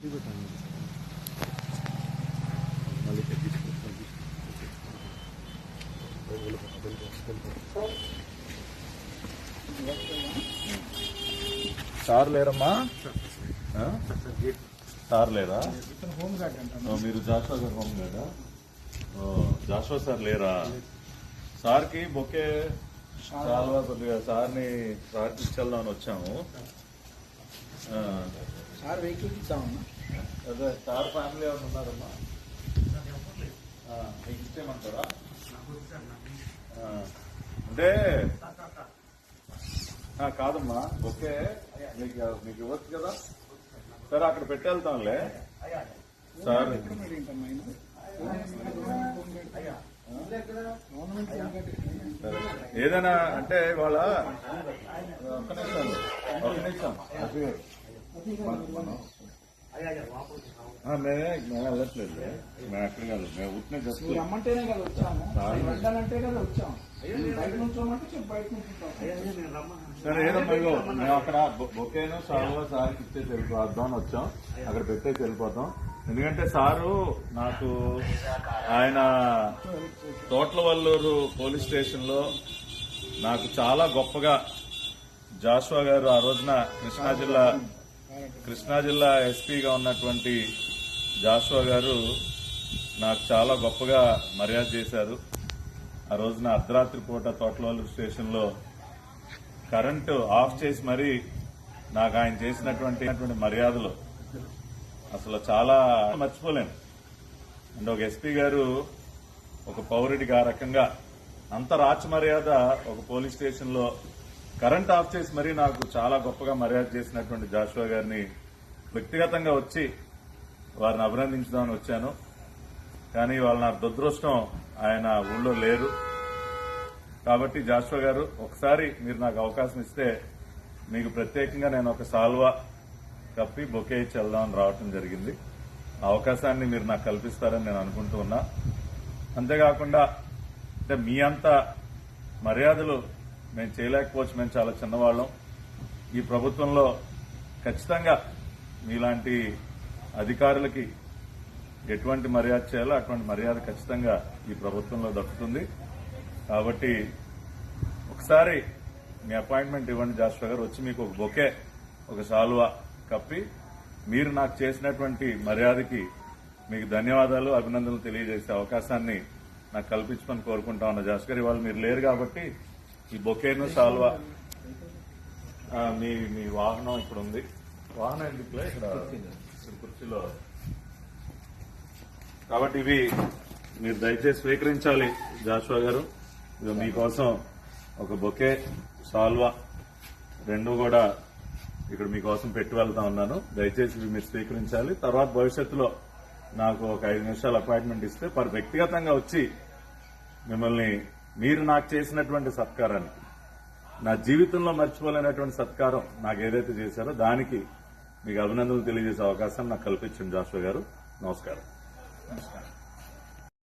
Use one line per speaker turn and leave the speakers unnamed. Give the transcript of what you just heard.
Sir లేరమ్మా, sir లేరా? మీరు జాషువా గారు హోమ్ గార్డా? జాషువా సార్ లేరా? సార్కి బొకే చాలా కొద్దిగా సార్ని ప్రార్థించాలని వచ్చాము. అదే సార్ ఫ్యామిలీ ఎవరు ఉన్నారమ్మా? మీకు ఇష్టేమంటారా? అంటే కాదమ్మా, ఓకే మీకు ఇవ్వచ్చు కదా. సరే అక్కడ పెట్టేళ్తాంలే సార్. ఏదైనా అంటే ఇవాళ ఒక్క నిమిషం మేమే వెళ్ళట్లేదు, మేము ఎక్కడ కాదు, మేము ఉట్టిన జస్ట్
రమ్మంటేనే కదా వచ్చాము, వెళ్ళాలంటే కదా వచ్చాము. బయట నుంచోమంటే బయట నుంచి.
సరే ఏదమ్మా, ఇగో మేము అక్కడ బొకేను సార్లో సార్కి ఇచ్చేసి వెళ్ళిపోద్దాం అని వచ్చాం. అక్కడ పెట్టేసి వెళ్ళిపోతాం. ఎందుకంటే సారు నాకు ఆయన తోట్లవల్లూరు పోలీస్ స్టేషన్ లో నాకు చాలా గొప్పగా జాషువా గారు ఆ రోజున కృష్ణా జిల్లా ఎస్పీగా ఉన్నటువంటి జాషువా గారు నాకు చాలా గొప్పగా మర్యాద చేశారు. ఆ రోజున అర్ధరాత్రి పూట తోట్లవల్లూరు స్టేషన్ లో కరెంటు ఆఫ్ చేసి మరీ నాకు ఆయన చేసినటువంటి మర్యాదలు అసలు చాలా మర్చిపోలేను. అండ్ ఒక ఎస్పీ గారు ఒక పౌరుడికి ఆ రకంగా అంత రాచ మర్యాద ఒక పోలీస్ స్టేషన్ లో కరెంట్ ఆఫ్ చేసి మరీ నాకు చాలా గొప్పగా మర్యాద చేసినటువంటి జాషువా గారిని వ్యక్తిగతంగా వచ్చి వారిని అభినందించుదామని వచ్చాను. కానీ వాళ్ళ నా దురదృష్టం ఆయన ఊళ్ళో లేరు. కాబట్టి జాషువా గారు ఒకసారి మీరు నాకు అవకాశం ఇస్తే మీకు ప్రత్యేకంగా నేను ఒక సాల్వా కప్పి బొకే ఇచ్చి వెళ్దామని రావటం జరిగింది. ఆ అవకాశాన్ని మీరు నాకు కల్పిస్తారని నేను అనుకుంటూ ఉన్నా. అంతేకాకుండా అంటే మీ అంత మర్యాదలు మేము చేయలేకపోవచ్చు, మేము చాలా చిన్నవాళ్ళం. ఈ ప్రభుత్వంలో ఖచ్చితంగా మీలాంటి అధికారులకి ఎటువంటి మర్యాద చేయాలో అటువంటి మర్యాద ఖచ్చితంగా ఈ ప్రభుత్వంలో దక్కుతుంది. కాబట్టి ఒకసారి మీ అపాయింట్మెంట్ ఇవ్వండి జాషువా గారు, వచ్చి మీకు ఒక బొకే ఒక సాల్వా కప్పి మీరు నాకు చేసినటువంటి మర్యాదకి మీకు ధన్యవాదాలు అభినందనలు తెలియజేసే అవకాశాన్ని నాకు కల్పించమని కోరుకుంటా ఉన్నా. జాషువా గారు ఇవాళ మీరు లేరు కాబట్టి ఈ బొకేను సాల్వా మీ వాహనం ఇక్కడ ఉంది. వాహనం ఎందుకులే ఇక్కడ కుర్చీలో. కాబట్టి ఇవి మీరు దయచేసి స్వీకరించాలి జాషువా గారు. ఇది మీకోసం ఒక బొకే సాల్వా రెండు కూడా ఇక్కడ మీకోసం పెట్టి వెళ్తా ఉన్నాను. దయచేసి ఇవి మీరు స్వీకరించాలి. తర్వాత భవిష్యత్తులో నాకు ఒక 5 నిమిషాలు అపాయింట్మెంట్ ఇస్తే వ్యక్తిగతంగా వచ్చి మిమ్మల్ని మీరు నాకు చేసినటువంటి సత్కారాన్ని, నా జీవితంలో మర్చిపోలేనటువంటి సత్కారం నాకు ఏదైతే చేశారో దానికి మీకు అభినందనలు తెలియజేసే అవకాశం నాకు కల్పించండి జాషువా గారు. నమస్కారం.